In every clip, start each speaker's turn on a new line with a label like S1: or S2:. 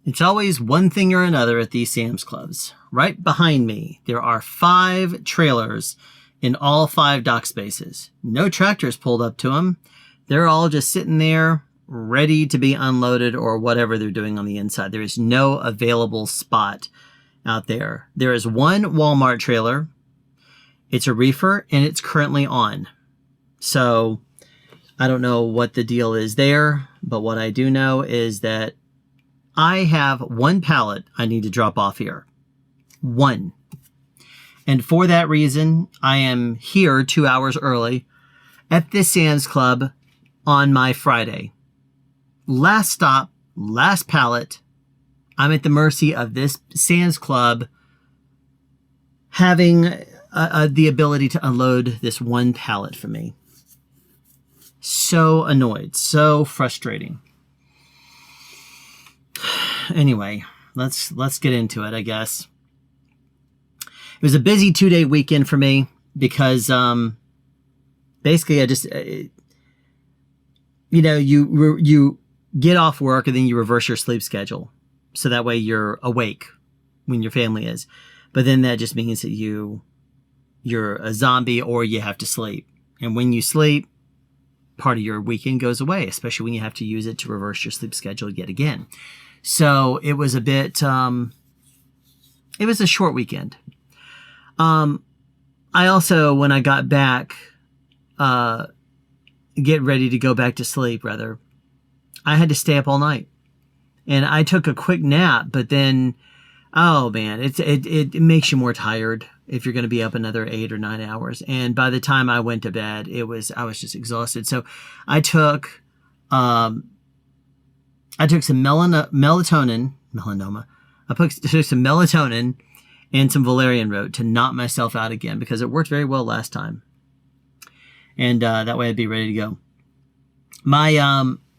S1: It's always one thing or another at these Sam's Clubs. Right behind me, there are 5 trailers in all 5 dock spaces. No tractors pulled up to them. They're all just sitting there ready to be unloaded or whatever they're doing on the inside. There is no available spot out there. There is one Walmart trailer. It's a reefer and it's currently on. So I don't know what the deal is there, but what I do know is that I have 1 pallet I need to drop off here. 1. And for that reason, I am here 2 hours early at this Sam's Club on my Friday. Last stop, last pallet. I'm at the mercy of this Sam's Club having the ability to unload this 1 pallet for me. So annoyed, so frustrating. Anyway, let's get into it, I guess. It was a busy 2-day weekend for me because basically I just, you get off work and then you reverse your sleep schedule. So that way you're awake when your family is. But then that just means that you're a zombie or you have to sleep. And when you sleep, part of your weekend goes away, especially when you have to use it to reverse your sleep schedule yet again. So it was a bit, it was a short weekend. I also, when I got back, get ready to go back to sleep, rather, I had to stay up all night. And I took a quick nap, but then, oh man, it makes you more tired if you're going to be up another 8 or 9 hours. And by the time I went to bed, I was just exhausted. So I took some melatonin. I took some melatonin and some valerian root to knock myself out again because it worked very well last time. And that way I'd be ready to go.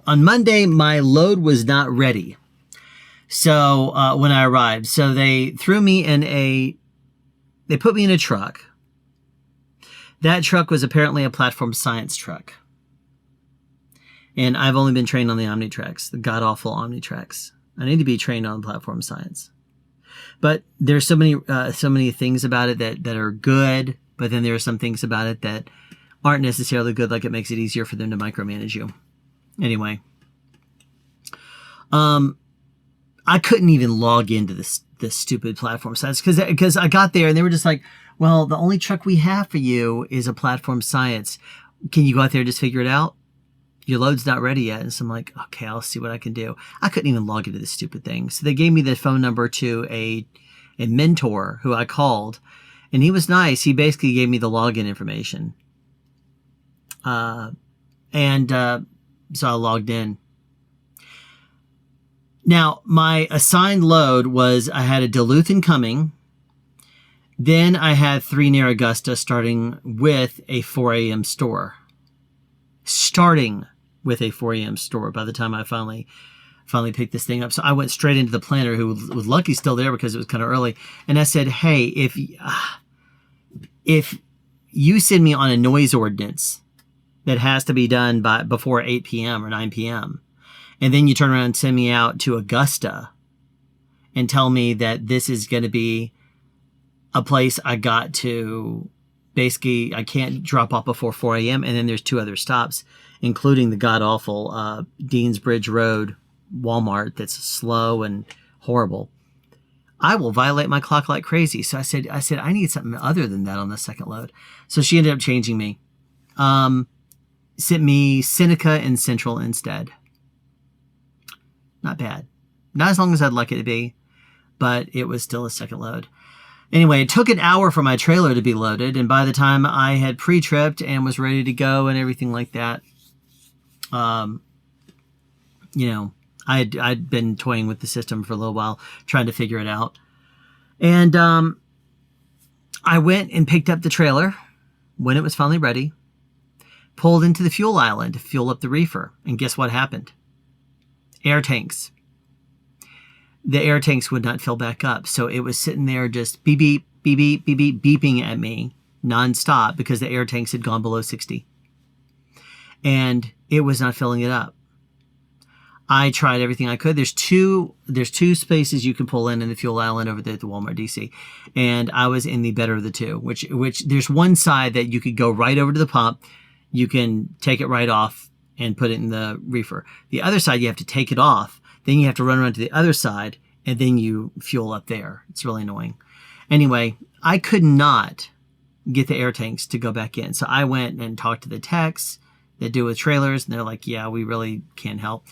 S1: On Monday, my load was not ready. So when I arrived, so they threw me in they put me in a truck. That truck was apparently a platform science truck. And I've only been trained on the Omnitracks, the god-awful Omnitracks. I need to be trained on platform science. But there's so many things about it that are good, but then there are some things about it that aren't necessarily good, like it makes it easier for them to micromanage you. Anyway. I couldn't even log into this stupid platform science because I got there and they were just like, well, the only truck we have for you is a platform science. Can you go out there and just figure it out? Your load's not ready yet. And so I'm like, okay, I'll see what I can do. I couldn't even log into this stupid thing. So they gave me the phone number to a mentor who I called, and he was nice. He basically gave me the login information. So I logged in. Now, my assigned load was I had a Duluth incoming. Then I had 3 near Augusta starting with a 4 a.m. store. Starting with a 4 a.m. store by the time I finally picked this thing up. So I went straight into the planner, who was lucky still there because it was kind of early. And I said, hey, if you send me on a noise ordinance that has to be done before 8 p.m. or 9 p.m., and then you turn around and send me out to Augusta and tell me that this is going to be a place I got to, basically, I can't drop off before 4 a.m. And then there's 2 other stops, including the god-awful Deans Bridge Road Walmart that's slow and horrible. I will violate my clock like crazy. So I said, I need something other than that on the second load. So she ended up changing me. Sent me Seneca and Central instead. Not bad. Not as long as I'd like it to be, but it was still a second load. Anyway, it took an hour for my trailer to be loaded, and by the time I had pre-tripped and was ready to go and everything like that, I'd been toying with the system for a little while, trying to figure it out. And I went and picked up the trailer when it was finally ready, pulled into the fuel island to fuel up the reefer, and guess what happened? Air tanks. The air tanks would not fill back up. So it was sitting there just beep, beep, beep, beep, beep, beep, beeping at me nonstop because the air tanks had gone below 60. And it was not filling it up. I tried everything I could. There's two spaces you can pull in the fuel island over there at the Walmart DC. And I was in the better of the two, which there's one side that you could go right over to the pump. You can take it right off and put it in the reefer. The other side, you have to take it off. Then you have to run around to the other side and then you fuel up there. It's really annoying. Anyway, I could not get the air tanks to go back in. So I went and talked to the techs that do with trailers, and they're like, yeah, we really can't help.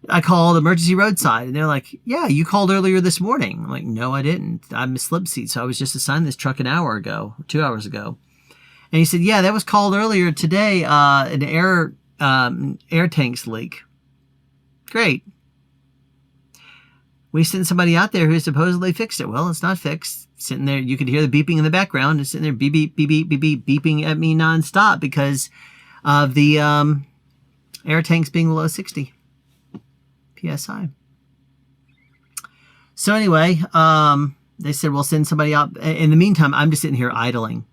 S1: I called emergency roadside, and they're like, yeah, you called earlier this morning. I'm like, no, I didn't. I'm a slip seat, so I was just assigned this truck an hour ago, 2 hours ago. And he said, yeah, that was called earlier today, an air tanks leak. Great. We sent somebody out there who supposedly fixed it. Well, it's not fixed. Sitting there, you could hear the beeping in the background. It's sitting there beep, beep, beep, beep, beep, beep, beeping at me nonstop because of the air tanks being below 60 PSI. So anyway, they said, we'll send somebody out. In the meantime, I'm just sitting here idling,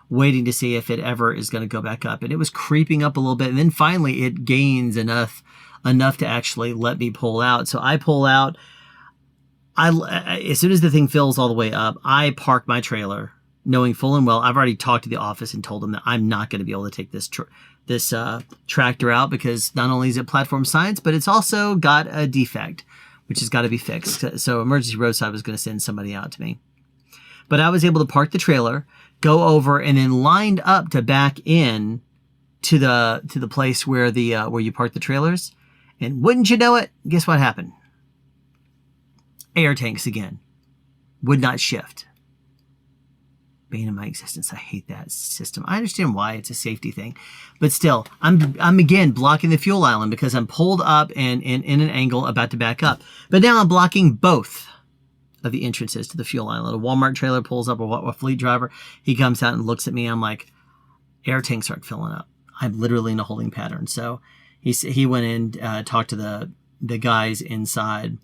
S1: waiting to see if it ever is going to go back up. And it was creeping up a little bit. And then finally it gains enough to actually let me pull out. So I pull out. As soon as the thing fills all the way up, I park my trailer, knowing full and well, I've already talked to the office and told them that I'm not going to be able to take this tractor out because not only is it platform science, but it's also got a defect, which has got to be fixed. So emergency roadside was going to send somebody out to me. But I was able to park the trailer, go over, and then lined up to back in to the place where where you park the trailers. And wouldn't you know it, guess what happened? Air tanks again. Would not shift. Bane of my existence. I hate that system. I understand why, it's a safety thing. But still, I'm again blocking the fuel island because I'm pulled up and in an angle about to back up. But now I'm blocking both of the entrances to the fuel island. A Walmart trailer pulls up, a fleet driver. He comes out and looks at me. I'm like, air tanks aren't filling up. I'm literally in a holding pattern. So he went in, talked to the guys inside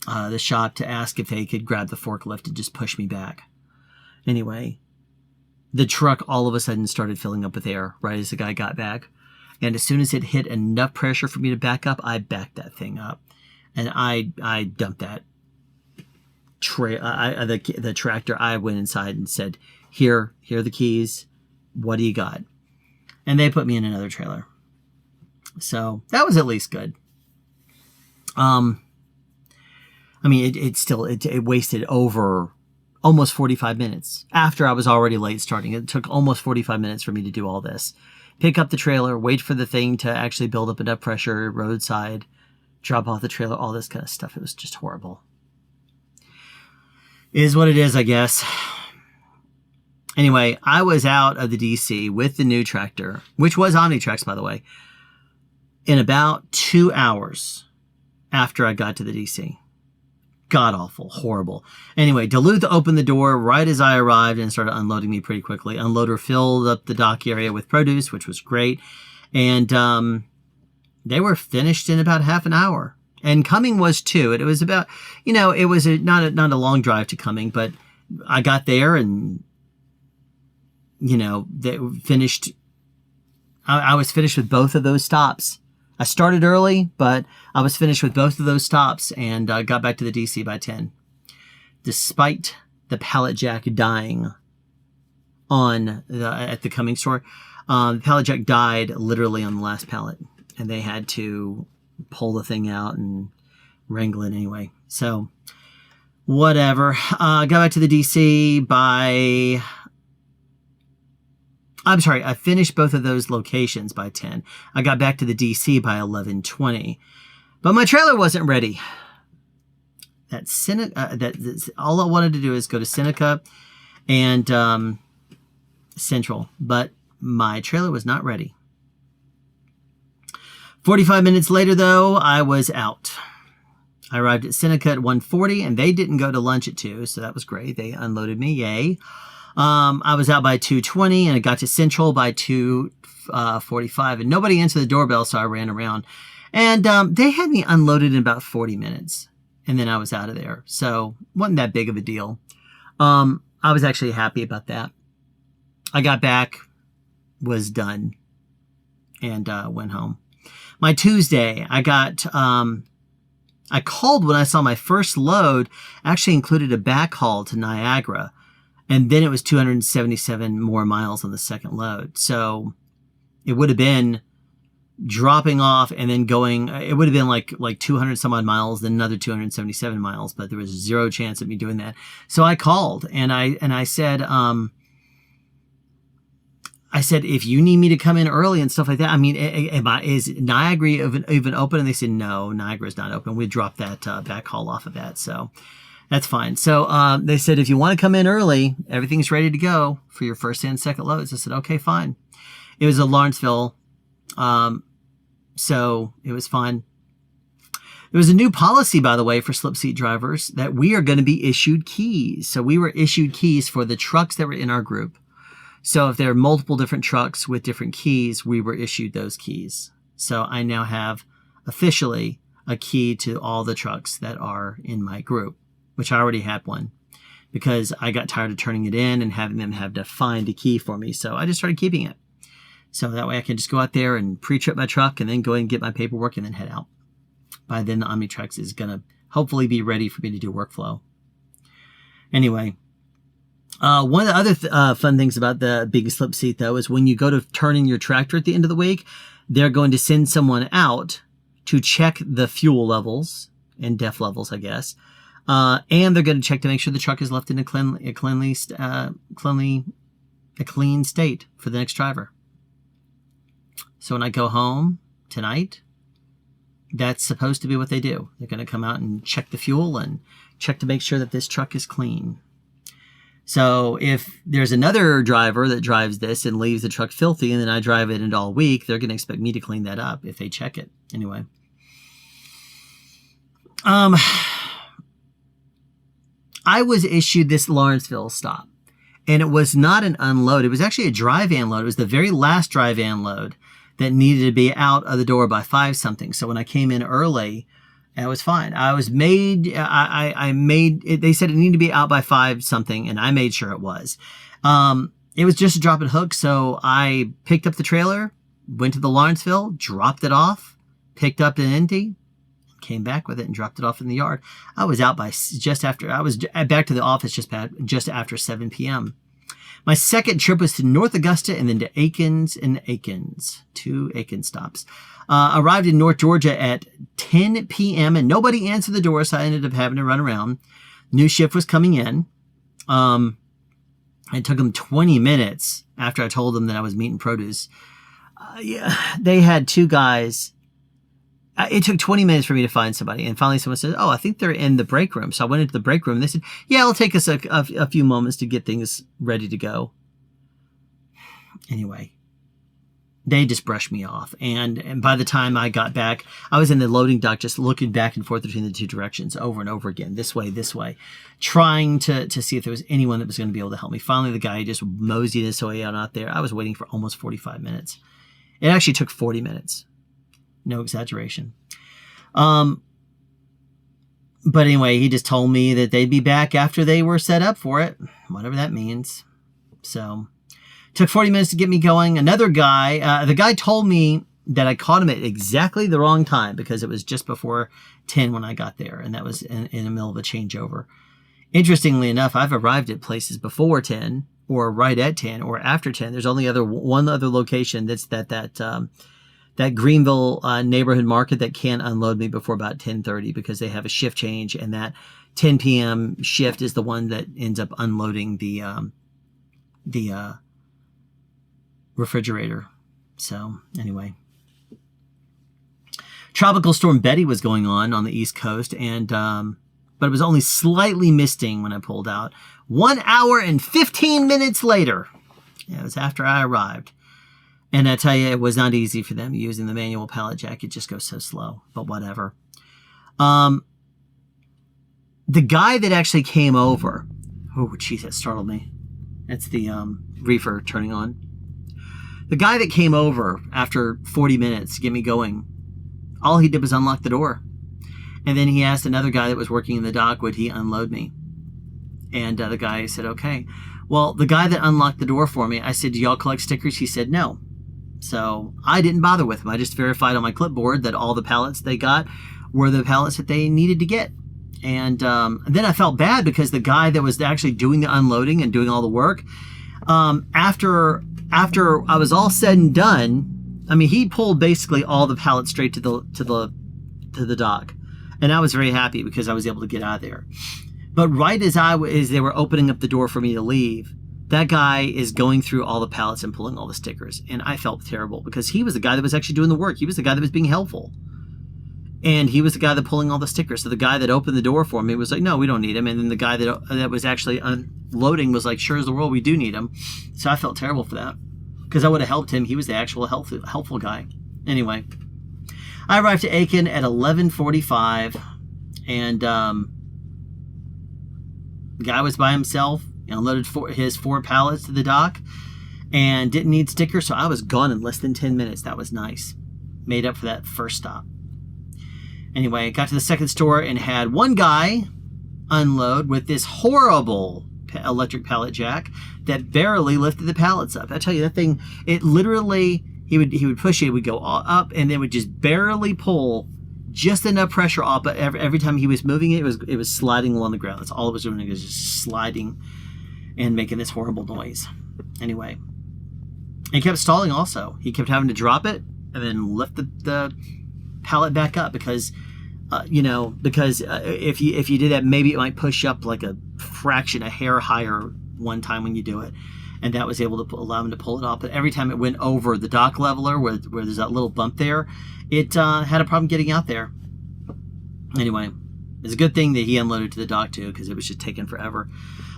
S1: the shop to ask if they could grab the forklift and just push me back. Anyway, the truck all of a sudden started filling up with air right as the guy got back. And as soon as it hit enough pressure for me to back up, I backed that thing up. And I dumped that the tractor. I went inside and said, here are the keys. What do you got? And they put me in another trailer. So that was at least good. I mean, it wasted over almost 45 minutes after I was already late starting. It took almost 45 minutes for me to do all this. Pick up the trailer, wait for the thing to actually build up enough pressure, roadside, drop off the trailer, all this kind of stuff. It was just horrible. It is what it is, I guess. Anyway, I was out of the DC with the new tractor, which was Omnitrax, by the way, in about 2 hours after I got to the DC. God awful, horrible. Anyway, Duluth opened the door right as I arrived and started unloading me pretty quickly. Unloader filled up the dock area with produce, which was great. And they were finished in about half an hour. And Cumming was too. It was about, it was not a long drive to Cumming, but I got there and, they finished. I was finished with both of those stops. I started early, but I was finished with both of those stops and got back to the DC by 10. Despite the pallet jack dying at the Cumming store, the pallet jack died literally on the last pallet, and they had to pull the thing out and wrangle it anyway. So, whatever. Got back to the DC by... I'm sorry, I finished both of those locations by 10. I got back to the DC by 11:20. But my trailer wasn't ready. That's all I wanted to do is go to Seneca and Central. But my trailer was not ready. 45 minutes later, though, I was out. I arrived at Seneca at 1:40, and they didn't go to lunch at 2, so that was great. They unloaded me, yay. I was out by 2:20 and I got to Central by 2:45 and nobody answered the doorbell, so I ran around and they had me unloaded in about 40 minutes and then I was out of there. So wasn't that big of a deal. I was actually happy about that. I got back, was done, and went home. My Tuesday, I called when I saw my first load actually included a backhaul to Niagara. And then it was 277 more miles on the second load. So it would have been dropping off and then going, it would have been like 200 some odd miles, then another 277 miles, but there was zero chance of me doing that. So I called and I said, if you need me to come in early and stuff like that, I mean, is Niagara even open? And they said, no, Niagara's not open. We dropped that backhaul off of that. So that's fine. So they said, if you want to come in early, everything's ready to go for your first and second loads. I said, okay, fine. It was a Lawrenceville. So it was fine. There was a new policy, by the way, for slip seat drivers that we are going to be issued keys. So we were issued keys for the trucks that were in our group. So if there are multiple different trucks with different keys, we were issued those keys. So I now have officially a key to all the trucks that are in my group, which I already had one because I got tired of turning it in and having them have to find a key for me. So I just started keeping it. So that way I can just go out there and pre-trip my truck and then go and get my paperwork and then head out. By then the Omnitrix is going to hopefully be ready for me to do workflow. Anyway, one of the other fun things about the big slip seat though is when you go to turn in your tractor at the end of the week, they're going to send someone out to check the fuel levels and DEF levels, I guess. And they're going to check to make sure the truck is left in a clean state for the next driver. So when I go home tonight, that's supposed to be what they do. They're going to come out and check the fuel and check to make sure that this truck is clean. So if there's another driver that drives this and leaves the truck filthy and then I drive it all week, they're going to expect me to clean that up if they check it. Anyway. I was issued this Lawrenceville stop. And it was not an unload. It was actually a dry van load. It was the very last dry van load that needed to be out of the door by 5 something. So when I came in early, it was fine. I was made, I made it. They said it needed to be out by 5 something, and I made sure it was. It was just a drop and hook. So I picked up the trailer, went to the Lawrenceville, dropped it off, picked up an empty, came back with it and dropped it off in the yard. I was out by just after, I was back to the office just after 7 p.m. My second trip was to North Augusta and then to Aikens and Aikens, 2 Aikens stops. Arrived in North Georgia at 10 p.m. and nobody answered the door, so I ended up having to run around. New shift was coming in. It took them 20 minutes after I told them that I was meat and produce. They had 2 guys. It took 20 minutes for me to find somebody. And finally someone said, oh, I think they're in the break room. So I went into the break room and they said, yeah, it'll take us a few moments to get things ready to go. Anyway, they just brushed me off. And by the time I got back, I was in the loading dock just looking back and forth between the 2 directions over and over again, this way, trying to see if there was anyone that was going to be able to help me. Finally, the guy just moseyed his way out there. I was waiting for almost 45 minutes. It actually took 40 minutes. No exaggeration. But anyway, he just told me that they'd be back after they were set up for it, whatever that means. So took 40 minutes to get me going. Another guy, the guy told me that I caught him at exactly the wrong time because it was just before 10 when I got there. And that was in the middle of a changeover. Interestingly enough, I've arrived at places before 10 or right at 10 or after 10. There's only one other location that's that Greenville neighborhood market that can't unload me before about 10:30 because they have a shift change, and that 10 p.m. shift is the one that ends up unloading the refrigerator. So anyway, Tropical Storm Betty was going on the East Coast, and but it was only slightly misting when I pulled out. 1 hour and 15 minutes later. Yeah, it was after I arrived. And I tell you, it was not easy for them using the manual pallet jack. It just goes so slow, but whatever. The guy that actually came over, oh, geez, that startled me. That's the reefer turning on. The guy that came over after 40 minutes to get me going, all he did was unlock the door. And then he asked another guy that was working in the dock, would he unload me? And the guy said, okay. Well, the guy that unlocked the door for me, I said, do y'all collect stickers? He said, no. So I didn't bother with them. I just verified on my clipboard that all the pallets they got were the pallets that they needed to get. And then I felt bad because the guy that was actually doing the unloading and doing all the work, after I was all said and done, I mean, he pulled basically all the pallets straight to the dock, and I was very happy because I was able to get out of there. But right as they were opening up the door for me to leave, that guy is going through all the pallets and pulling all the stickers, and I felt terrible because he was the guy that was actually doing the work. He was the guy that was being helpful. And he was the guy that pulling all the stickers. So the guy that opened the door for me was like, no, we don't need him. And then the guy that was actually unloading was like, sure as the world, we do need him. So I felt terrible for that because I would have helped him. He was the actual helpful guy. Anyway, I arrived at Aiken at 11:45, and the guy was by himself. He unloaded his 4 pallets to the dock and didn't need stickers. So I was gone in less than 10 minutes. That was nice. Made up for that first stop. Anyway, got to the second store and had one guy unload with this horrible electric pallet jack that barely lifted the pallets up. I tell you, that thing, it literally, he would push it would go up, and then would just barely pull just enough pressure off. But every time he was moving it, it was sliding along the ground. That's all it was doing. It was just sliding and making this horrible noise. Anyway, he kept stalling also. He kept having to drop it and then lift the pallet back up because if you did that, maybe it might push up like a fraction, a hair higher one time when you do it, and that was able to allow him to pull it off. But every time it went over the dock leveler where there's that little bump there, it had a problem getting out there. Anyway, it's a good thing that he unloaded to the dock too, because it was just taking forever.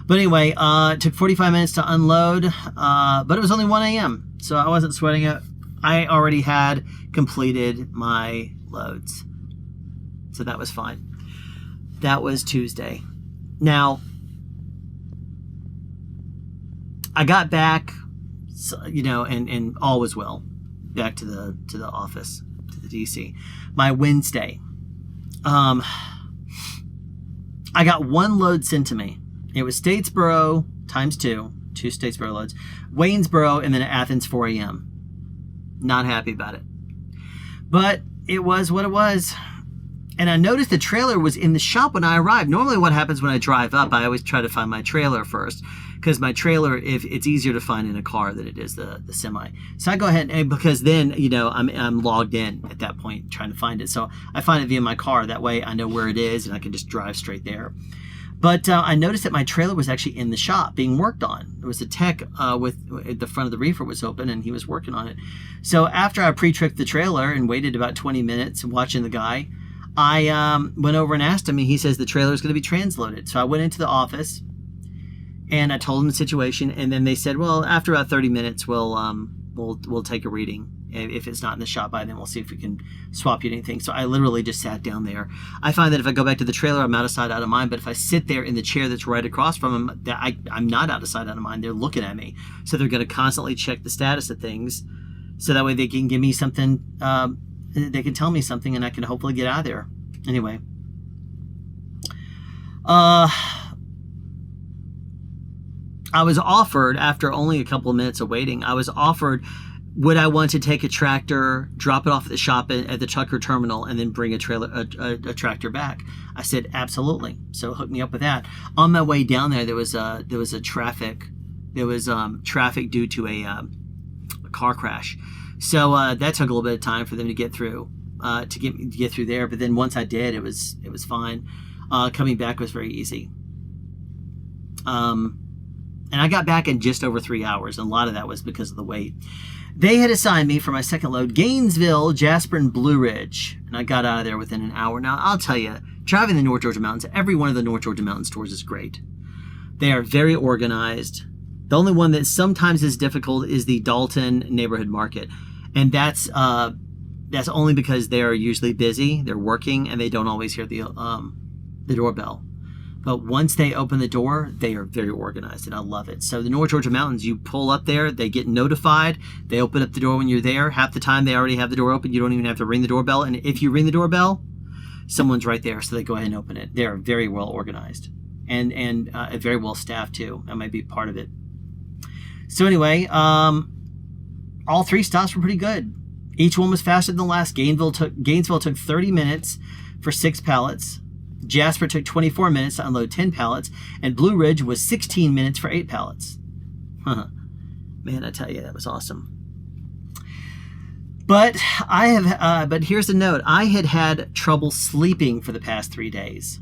S1: But anyway, it took 45 minutes to unload, but it was only 1 a.m., so I wasn't sweating it. I already had completed my loads, so that was fine. That was Tuesday. Now, I got back, and all was well. Back to the office, to the DC. My Wednesday, I got 1 load sent to me. It was Statesboro times 2 Statesboro loads, Waynesboro, and then Athens 4 a.m. Not happy about it, but it was what it was. And I noticed the trailer was in the shop when I arrived. Normally what happens when I drive up, I always try to find my trailer first, because my trailer, if it's easier to find in a car than it is the semi. So I go ahead and because then, I'm logged in at that point trying to find it. So I find it via my car. That way I know where it is and I can just drive straight there. But I noticed that my trailer was actually in the shop being worked on. There was a tech with the front of the reefer was open and he was working on it. So after I pre-tricked the trailer and waited about 20 minutes watching the guy, I went over and asked him, and he says the trailer is going to be transloaded. So I went into the office and I told him the situation, and then they said, well, after about 30 minutes, we'll take a reading. If it's not in the shop by then, we'll see if we can swap you anything. So I literally just sat down there. I find that if I go back to the trailer, I'm out of sight, out of mind. But if I sit there in the chair that's right across from him, I'm not out of sight, out of mind. They're looking at me. So they're going to constantly check the status of things. So that way they can give me something, they can tell me something, and I can hopefully get out of there. Anyway. I was offered, after only a couple of minutes of waiting, I was offered, would I want to take a tractor, drop it off at the shop at the Tucker terminal, and then bring a tractor back? I said, absolutely. So hook me up with that. On my way down there, there was traffic due to a car crash. So that took a little bit of time for them to get through, to get through there. But then once I did, it was fine. Coming back was very easy. And I got back in just over 3 hours, and a lot of that was because of the wait. They had assigned me for my second load, Gainesville, Jasper, and Blue Ridge, and I got out of there within an hour. Now, I'll tell you, driving the North Georgia mountains, every one of the North Georgia mountain stores is great. They are very organized. The only one that sometimes is difficult is the Dalton Neighborhood Market, and that's only because they are usually busy, they're working, and they don't always hear the doorbell. But once they open the door, they are very organized, and I love it. So the North Georgia mountains, you pull up there, they get notified, they open up the door when you're there. Half the time they already have the door open. You don't even have to ring the doorbell. And if you ring the doorbell, someone's right there, so they go ahead and open it. They're very well organized and very well staffed too. That might be part of it. So anyway, all 3 stops were pretty good. Each one was faster than the last. Gainesville took 30 minutes for 6 pallets. Jasper took 24 minutes to unload 10 pallets, and Blue Ridge was 16 minutes for 8 pallets. Man, I tell you, that was awesome. But but here's the note. I had trouble sleeping for the past 3 days.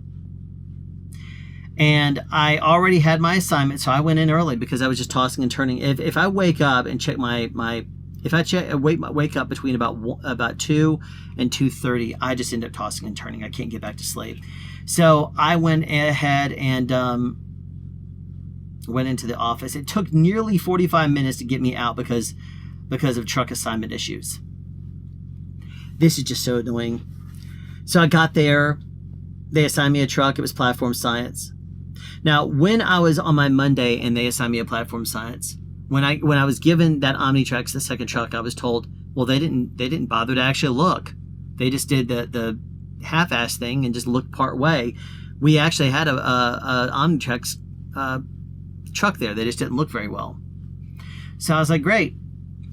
S1: And I already had my assignment, so I went in early because I was just tossing and turning. If I wake up and check wake up between about 2 and 2:30, I just end up tossing and turning. I can't get back to sleep. So I went ahead and went into the office. It took nearly 45 minutes to get me out because of truck assignment issues. This is just so annoying. So I got there. They assigned me a truck. It was platform science. Now, when I was on my Monday and they assigned me a platform science, when I was given that Omnitrax, the second truck, I was told, well, they didn't bother to actually look. They just did the half-ass thing and just looked part way. We actually had a Omnitrax truck there. They just didn't look very well. So I was like, great.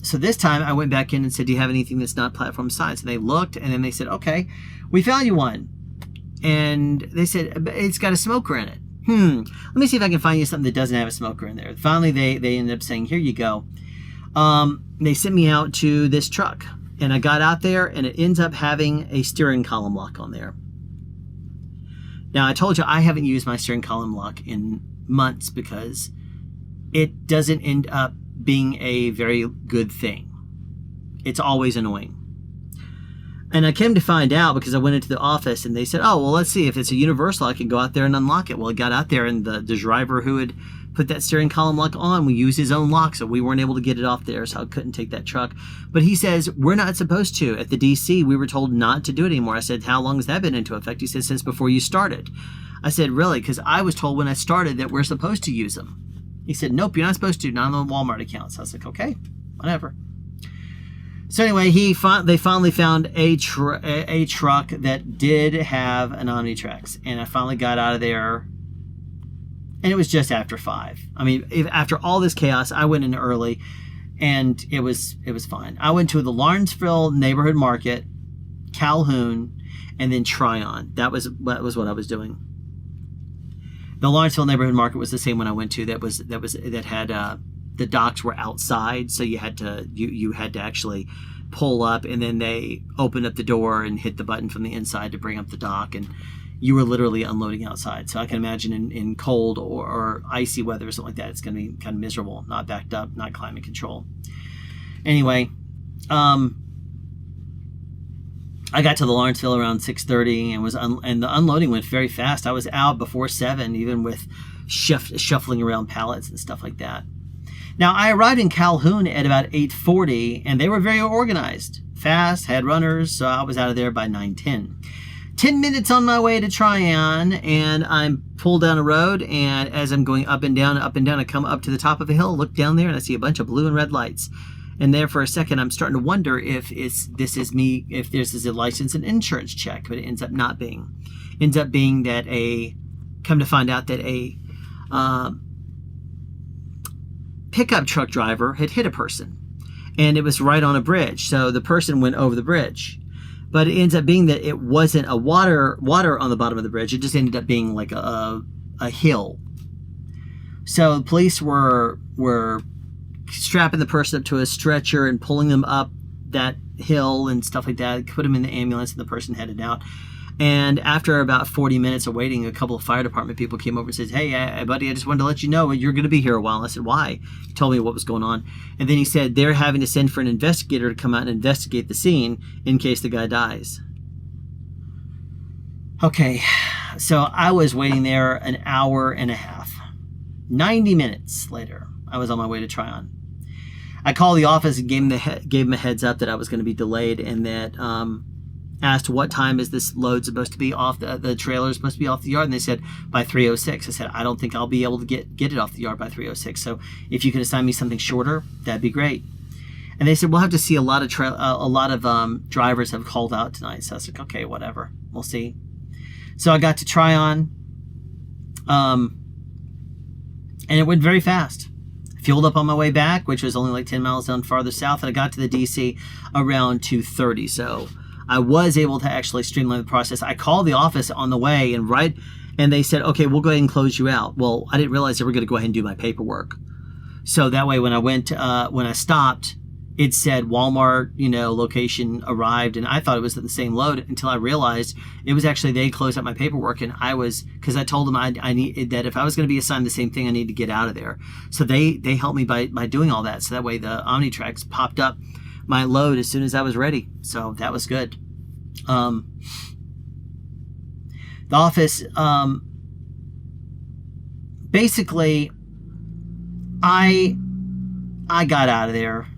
S1: So this time I went back in and said, do you have anything that's not platform science? And they looked, and then they said, okay, we found you one. And they said, it's got a smoker in it. Let me see if I can find you something that doesn't have a smoker in there. Finally, they ended up saying, here you go. They sent me out to this truck, and I got out there, and it ends up having a steering column lock on there. Now, I told you I haven't used my steering column lock in months because it doesn't end up being a very good thing. It's always annoying. And I came to find out because I went into the office and they said, oh, well, let's see if it's a universal, I can go out there and unlock it. Well, I got out there and the driver who had put that steering column lock on, we used his own lock, so we weren't able to get it off there, so I couldn't take that truck. But he says, we're not supposed to. At the DC, we were told not to do it anymore. I said, how long has that been into effect? He said, since before you started. I said, really? Because I was told when I started that we're supposed to use them. He said, nope, you're not supposed to, not on the Walmart accounts. I was like, okay, whatever. So anyway, they finally found a truck that did have an Omnitrax, and I finally got out of there, and it was just after 5. I mean, after all this chaos, I went in early, and it was fine. I went to the Lawrenceville Neighborhood Market, Calhoun, and then Tryon. That was what I was doing. The Lawrenceville Neighborhood Market was the same one I went to. That had the docks were outside, so you had to actually pull up, and then they opened up the door and hit the button from the inside to bring up the dock, and you were literally unloading outside. So I can imagine in cold or icy weather or something like that, it's going to be kind of miserable, not backed up, not climate control. Anyway, I got to the Lawrenceville around 6:30 and the unloading went very fast. I was out before 7, even with shuffling around pallets and stuff like that. Now, I arrived in Calhoun at about 8:40, and they were very organized, fast, had runners, so I was out of there by 9:10. 10 minutes on my way to Tryon, and I'm pulled down a road, and as I'm going up and down, I come up to the top of a hill, look down there, and I see a bunch of blue and red lights. And there for a second, I'm starting to wonder if this is a license and insurance check, but it ends up not being. Ends up being that come to find out that a pickup truck driver had hit a person, and it was right on a bridge, so the person went over the bridge. But it ends up being that it wasn't a water on the bottom of the bridge. It just ended up being like a hill. So the police were strapping the person up to a stretcher and pulling them up that hill and stuff like that, put them in the ambulance, and the person headed out. And after about 40 minutes of waiting, a couple of fire department people came over and said, hey, buddy, I just wanted to let you know you're going to be here a while. I said, why? He told me what was going on. And then he said they're having to send for an investigator to come out and investigate the scene in case the guy dies. Okay, so I was waiting there an hour and a half. 90 minutes later, I was on my way to Tryon. I called the office and gave him a heads up that I was going to be delayed, and that asked what time is this load supposed to be off, the trailer is supposed to be off the yard, and they said by 3:06. I said, I don't think I'll be able to get it off the yard by 3:06, so if you could assign me something shorter, that'd be great. And they said, we'll have to see, a lot of drivers have called out tonight. So I was like, okay, whatever, we'll see. So I got to Tryon, and it went very fast. fueled up on my way back, which was only like 10 miles down farther south, and I got to the DC around 2:30. So I was able to actually streamline the process. I called the office on the way, and they said, okay, we'll go ahead and close you out. Well, I didn't realize they were going to go ahead and do my paperwork. So that way, when I stopped, it said Walmart, location arrived, and I thought it was the same load until I realized it was actually they closed out my paperwork, and because I told them I need that if I was going to be assigned the same thing, I need to get out of there. So they helped me by doing all that. So that way, the OmniTrax popped up my load as soon as I was ready. So that was good. The office, basically, I got out of there.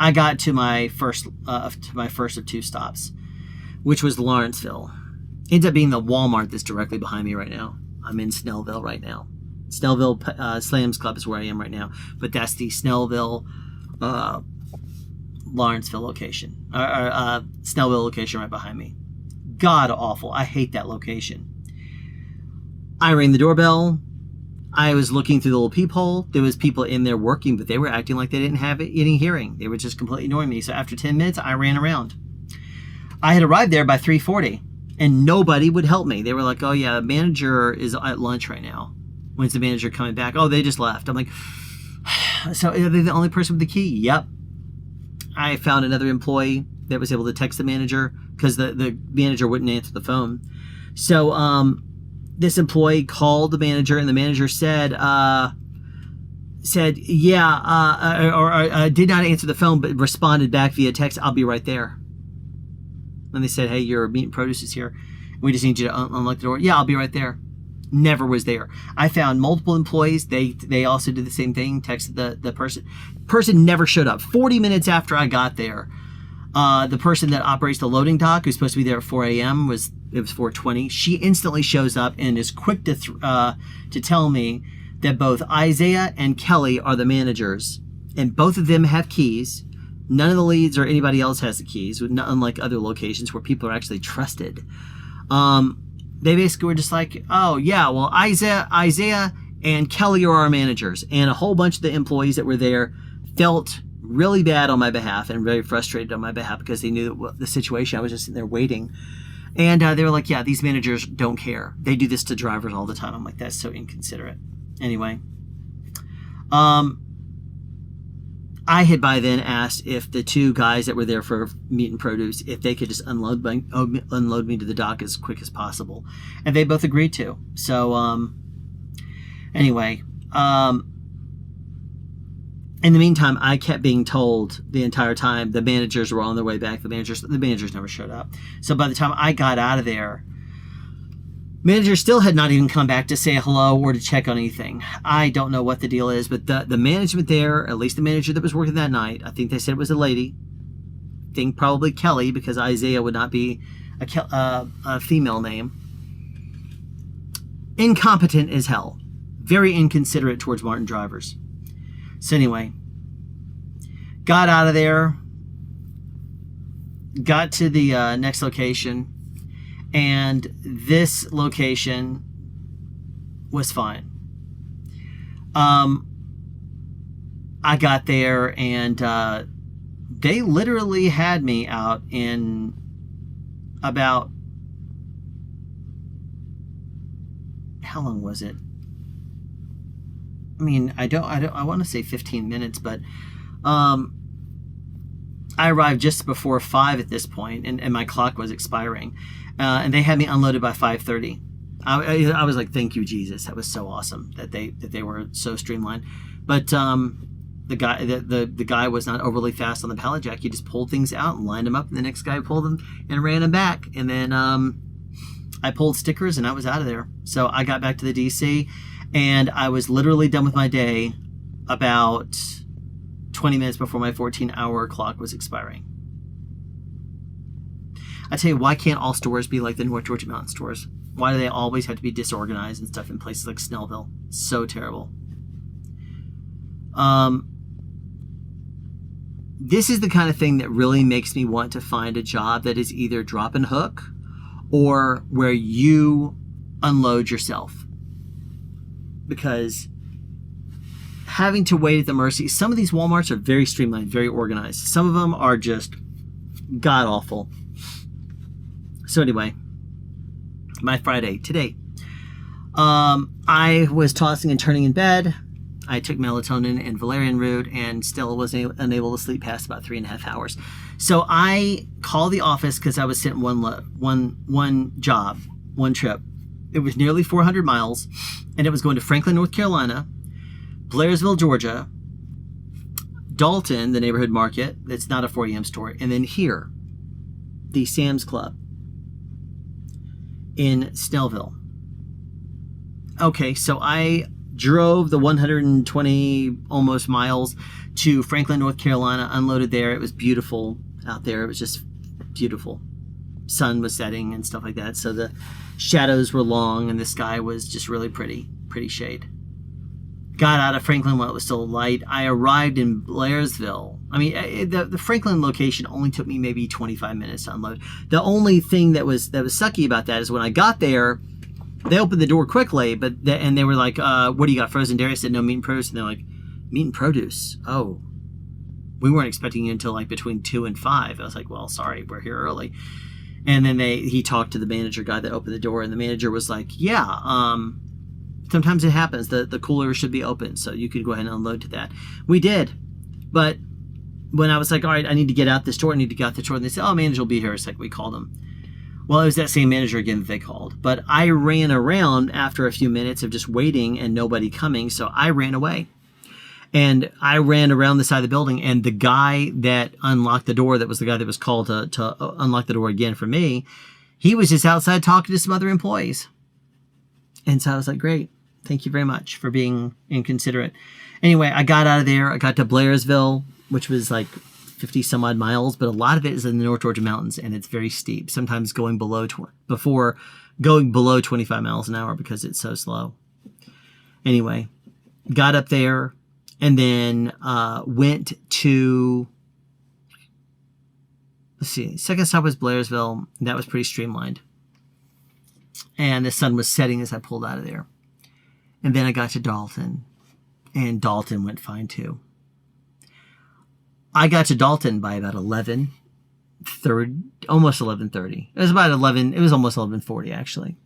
S1: I got to my first of two stops, which was Lawrenceville. Ends up being the Walmart that's directly behind me right now. I'm in Snellville right now. Snellville Slams Club is where I am right now, but that's the Snellville, Lawrenceville location, Snellville location right behind me. God awful. I hate that location. I rang the doorbell. I was looking through the little peephole. There was people in there working, but they were acting like they didn't have any hearing. They were just completely ignoring me. So after 10 minutes, I ran around. I had arrived there by 3:40, and nobody would help me. They were like, oh, yeah, the manager is at lunch right now. When's the manager coming back? Oh, they just left. I'm like, so are they the only person with the key? Yep. I found another employee that was able to text the manager because the manager wouldn't answer the phone. So, this employee called the manager, and the manager said, did not answer the phone, but responded back via text, I'll be right there. And they said, hey, your meat and produce is here. We just need you to unlock the door. Yeah, I'll be right there. Never was there. I found multiple employees. They also did the same thing, texted the person. Person never showed up. 40 minutes after I got there, the person that operates the loading dock, who's supposed to be there at 4 a.m., it was 4:20. She instantly shows up and is quick to tell me that both Isaiah and Kelly are the managers, and both of them have keys. None of the leads or anybody else has the keys, unlike other locations where people are actually trusted. They basically were just like, oh yeah, well Isaiah and Kelly are our managers, and a whole bunch of the employees that were there felt really bad on my behalf and very frustrated on my behalf because they knew the situation. I was just sitting there waiting. And they were like, yeah, these managers don't care. They do this to drivers all the time. I'm like, that's so inconsiderate. Anyway, I had by then asked if the two guys that were there for meat and produce, if they could just unload me to the dock as quick as possible. And they both agreed to. So, anyway, in the meantime, I kept being told the entire time the managers were on their way back. The managers never showed up. So by the time I got out of there, managers still had not even come back to say hello or to check on anything. I don't know what the deal is, but the management there, at least the manager that was working that night, I think they said it was a lady. I think probably Kelly, because Isaiah would not be a female name. Incompetent as hell. Very inconsiderate towards Martin drivers. So anyway, got out of there, got to the next location, and this location was fine. I got there, and they literally had me out in about, how long was it? I mean, I want to say 15 minutes, but I arrived just before 5 at this point, and my clock was expiring, and they had me unloaded by 5:30. I was like, thank you, Jesus. That was so awesome that they were so streamlined. But the guy was not overly fast on the pallet jack. He just pulled things out and lined them up, and the next guy pulled them and ran them back, and then I pulled stickers and I was out of there. So I got back to the DC. And I was literally done with my day about 20 minutes before my 14-hour clock was expiring. I tell you, why can't all stores be like the North Georgia Mountain stores? Why do they always have to be disorganized and stuff in places like Snellville? So terrible. This is the kind of thing that really makes me want to find a job that is either drop and hook or where you unload yourself. Because having to wait at the mercy. Some of these Walmarts are very streamlined, very organized. Some of them are just god awful. So anyway, my Friday today. I was tossing and turning in bed. I took melatonin and valerian root and still was unable to sleep past about 3.5 hours. So I called the office because I was sent one job, one trip. It was nearly 400 miles, and it was going to Franklin, North Carolina, Blairsville, Georgia, Dalton, the neighborhood market. That's not a 4 a.m. store. And then here, the Sam's Club in Snellville. Okay, so I drove the 120 almost miles to Franklin, North Carolina, unloaded there. It was beautiful out there. It was just beautiful. Sun was setting and stuff like that. So the shadows were long and the sky was just really pretty shade. Got out of Franklin while it was still light. I arrived in Blairsville. I mean, the Franklin location only took me maybe 25 minutes to unload. The only thing that was sucky about that is when I got there, they opened the door quickly, and they were like, what do you got, frozen dairy? I said, no, meat and produce. And they're like, meat and produce? Oh, we weren't expecting you until like between 2 and 5. I was like, well, sorry, we're here early. And then he talked to the manager guy that opened the door, and the manager was like, yeah, sometimes it happens. The cooler should be open, so you could go ahead and unload to that. We did. But when I was like, all right, I need to get out this door, and they said, oh, manager will be here. It's like, we called him. Well, it was that same manager again that they called. But I ran around after a few minutes of just waiting and nobody coming, so I ran away. And I ran around the side of the building, and the guy that unlocked the door, that was the guy that was called to unlock the door again for me, he was just outside talking to some other employees. And so I was like, great. Thank you very much for being inconsiderate. Anyway, I got out of there. I got to Blairsville, which was like 50 some odd miles, but a lot of it is in the North Georgia mountains, and it's very steep, sometimes going below 25 miles an hour because it's so slow. Anyway, got up there and then went to, let's see, second stop was Blairsville. That was pretty streamlined. And the sun was setting as I pulled out of there. And then I got to Dalton, and Dalton went fine too. I got to Dalton by about 11:30, almost 11:30. It was about 11. It was almost 11:40 actually.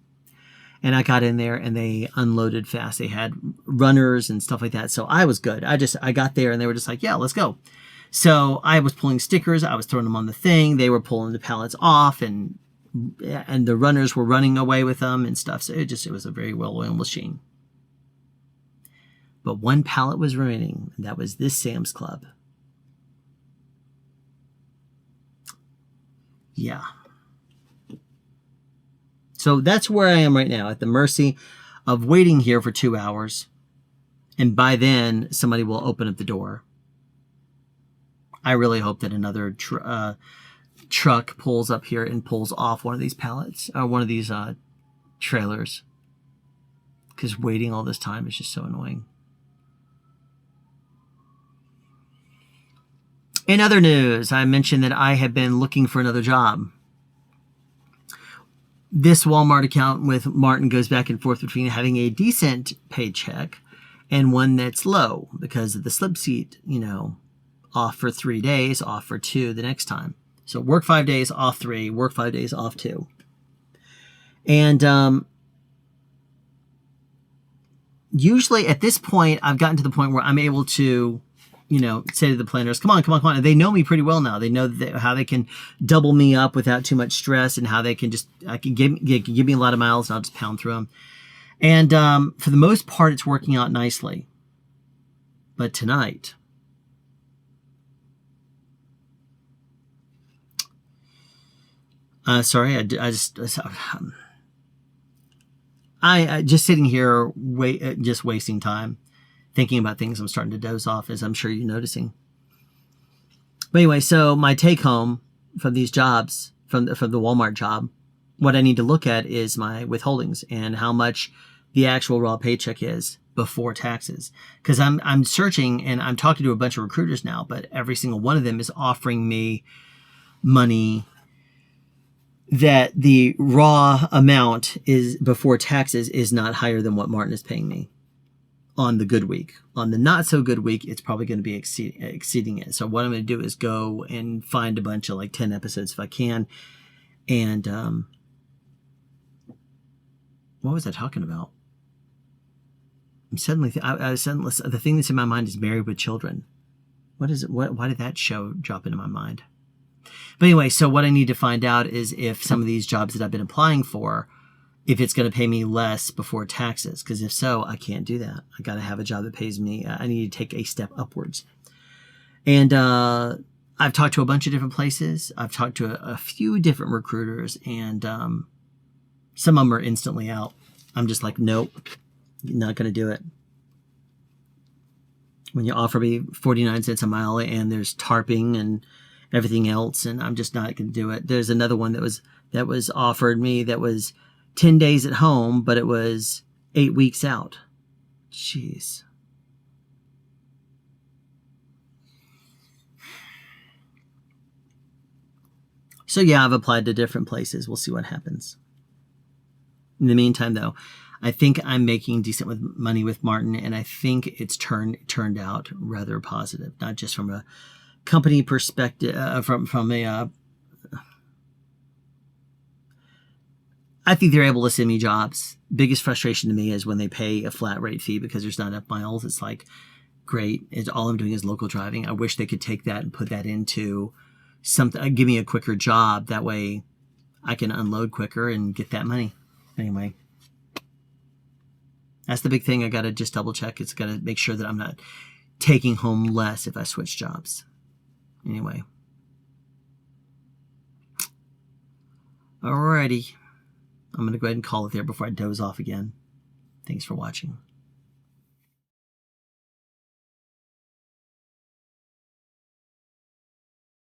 S1: And I got in there and they unloaded fast. They had runners and stuff like that. So I was good. I got there and they were just like, yeah, let's go. So I was pulling stickers. I was throwing them on the thing. They were pulling the pallets off, and the runners were running away with them and stuff. So it was a very well-oiled machine. But one pallet was remaining, and that was this Sam's Club. Yeah. So that's where I am right now, at the mercy of waiting here for 2 hours. And by then, somebody will open up the door. I really hope that another truck pulls up here and pulls off one of these pallets, or one of these trailers. Because waiting all this time is just so annoying. In other news, I mentioned that I have been looking for another job. This Walmart account with Martin goes back and forth between having a decent paycheck and one that's low because of the slip seat, off for 3 days, off for 2 the next time. So work 5 days, off 3, work 5 days, off 2. And usually at this point, I've gotten to the point where I'm able to, say to the planners, come on. And they know me pretty well now. They know how they can double me up without too much stress, and how they can give me a lot of miles, and I'll just pound through them. And for the most part, it's working out nicely. But tonight, sorry, I just sitting here, just wasting time, thinking about things. I'm starting to doze off, as I'm sure you're noticing. But anyway, so my take home from these jobs, from the Walmart job, what I need to look at is my withholdings and how much the actual raw paycheck is before taxes. Because I'm searching and I'm talking to a bunch of recruiters now, but every single one of them is offering me money that the raw amount is before taxes is not higher than what Martin is paying me. on the good week. On the not so good week, it's probably going to be exceeding it. So what I'm going to do is go and find a bunch of like 10 episodes if I can. And what was I talking about? I'm suddenly the thing that's in my mind is Married with Children. What is it? Why did that show drop into my mind? But anyway, so what I need to find out is if some of these jobs that I've been applying for, if it's going to pay me less before taxes. Because if so, I can't do that. I got to have a job that pays me. I need to take a step upwards. And I've talked to a bunch of different places. I've talked to a few different recruiters, and some of them are instantly out. I'm just like, nope, not going to do it. When you offer me 49 cents a mile and there's tarping and everything else, and I'm just not going to do it. There's another one that was offered me that was 10 days at home, but it was 8 weeks out. Jeez. So yeah, I've applied to different places. We'll see what happens. In the meantime, though, I think I'm making decent with money with Martin, and I think it's turned out rather positive, not just from a company perspective, I think they're able to send me jobs. Biggest frustration to me is when they pay a flat rate fee because there's not enough miles. It's like, great. All I'm doing is local driving. I wish they could take that and put that into something, give me a quicker job. That way I can unload quicker and get that money. Anyway, that's the big thing. I got to just double check. It's got to make sure that I'm not taking home less if I switch jobs. Anyway. Alrighty. I'm going to go ahead and call it there before I doze off again. Thanks for watching.